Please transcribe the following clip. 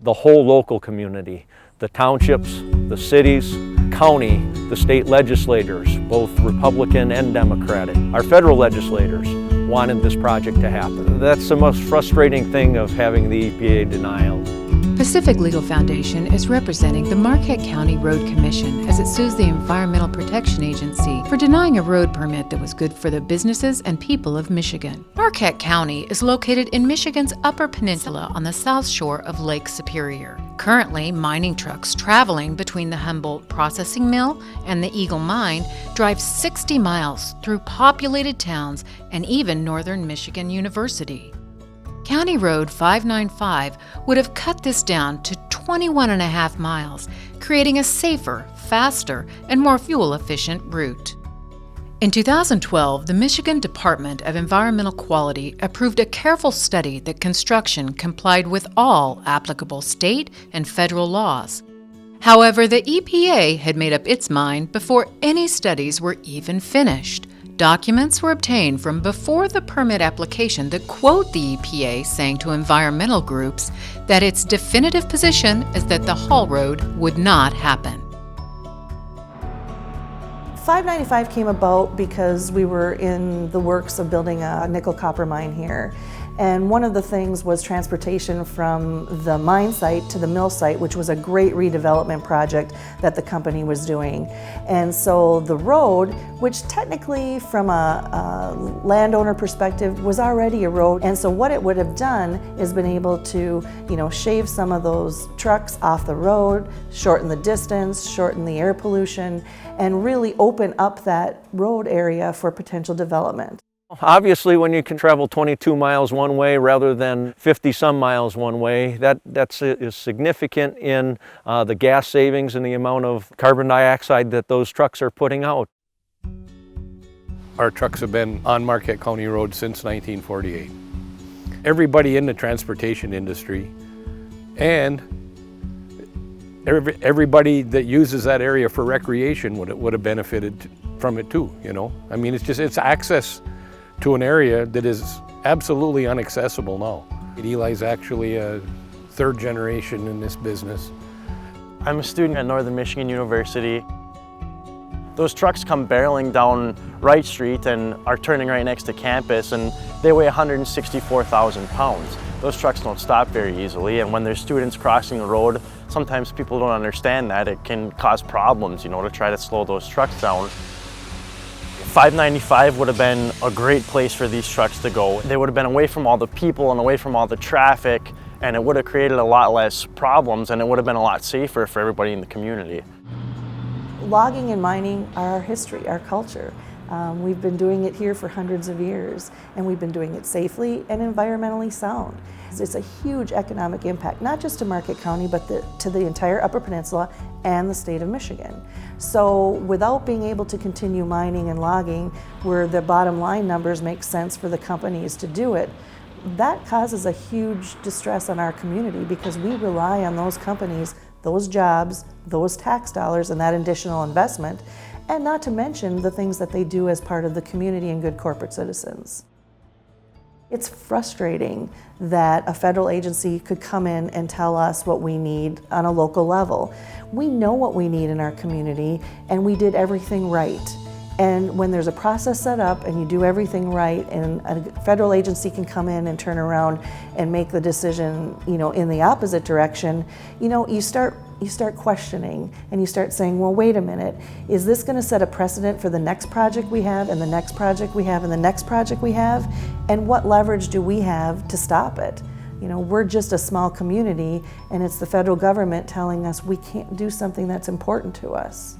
the whole local community, the townships, the cities, county, the state legislators, both Republican and Democratic. Our federal legislators wanted this project to happen. That's the most frustrating thing of having the EPA denial. Pacific Legal Foundation is representing the Marquette County Road Commission as it sues the Environmental Protection Agency for denying a road permit that was good for the businesses and people of Michigan. Marquette County is located in Michigan's Upper Peninsula on the south shore of Lake Superior. Currently, mining trucks traveling between the Humboldt Processing Mill and the Eagle Mine drive 60 miles through populated towns and even Northern Michigan University. County Road 595 would have cut this down to 21.5 miles, creating a safer, faster, and more fuel-efficient route. In 2012, the Michigan Department of Environmental Quality approved a careful study that construction complied with all applicable state and federal laws. However, the EPA had made up its mind before any studies were even finished. Documents were obtained from before the permit application that quote the EPA saying to environmental groups that its definitive position is that the haul road would not happen. 595 came about because we were in the works of building a nickel copper mine here. And one of the things was transportation from the mine site to the mill site, which was a great redevelopment project that the company was doing. And so the road, which technically from a landowner perspective was already a road, and so what it would have done is been able to, shave some of those trucks off the road, shorten the distance, shorten the air pollution, and really open up that road area for potential development. Obviously, when you can travel 22 miles one way rather than 50-some miles one way, that's significant in the gas savings and the amount of carbon dioxide that those trucks are putting out. Our trucks have been on Marquette County Road since 1948. Everybody in the transportation industry and everybody that uses that area for recreation would have benefited from it too, I mean, it's access to an area that is absolutely inaccessible now. Eli's actually a third generation in this business. I'm a student at Northern Michigan University. Those trucks come barreling down Wright Street and are turning right next to campus, and they weigh 164,000 pounds. Those trucks don't stop very easily, and when there's students crossing the road, sometimes people don't understand that. It can cause problems, to try to slow those trucks down. 595 would have been a great place for these trucks to go. They would have been away from all the people and away from all the traffic, and it would have created a lot less problems, and it would have been a lot safer for everybody in the community. Logging and mining are our history, our culture. We've been doing it here for hundreds of years, and we've been doing it safely and environmentally sound. It's a huge economic impact, not just to Marquette County, but to the entire Upper Peninsula and the state of Michigan. So without being able to continue mining and logging where the bottom line numbers make sense for the companies to do it, that causes a huge distress on our community because we rely on those companies, those jobs, those tax dollars, and that additional investment, and not to mention the things that they do as part of the community and good corporate citizens. It's frustrating that a federal agency could come in and tell us what we need on a local level. We know what we need in our community, and we did everything right. And when there's a process set up and you do everything right, and a federal agency can come in and turn around and make the decision, in the opposite direction, you start questioning and you start saying, well, wait a minute, is this going to set a precedent for the next project we have and the next project we have and the next project we have? And what leverage do we have to stop it? We're just a small community, and it's the federal government telling us we can't do something that's important to us.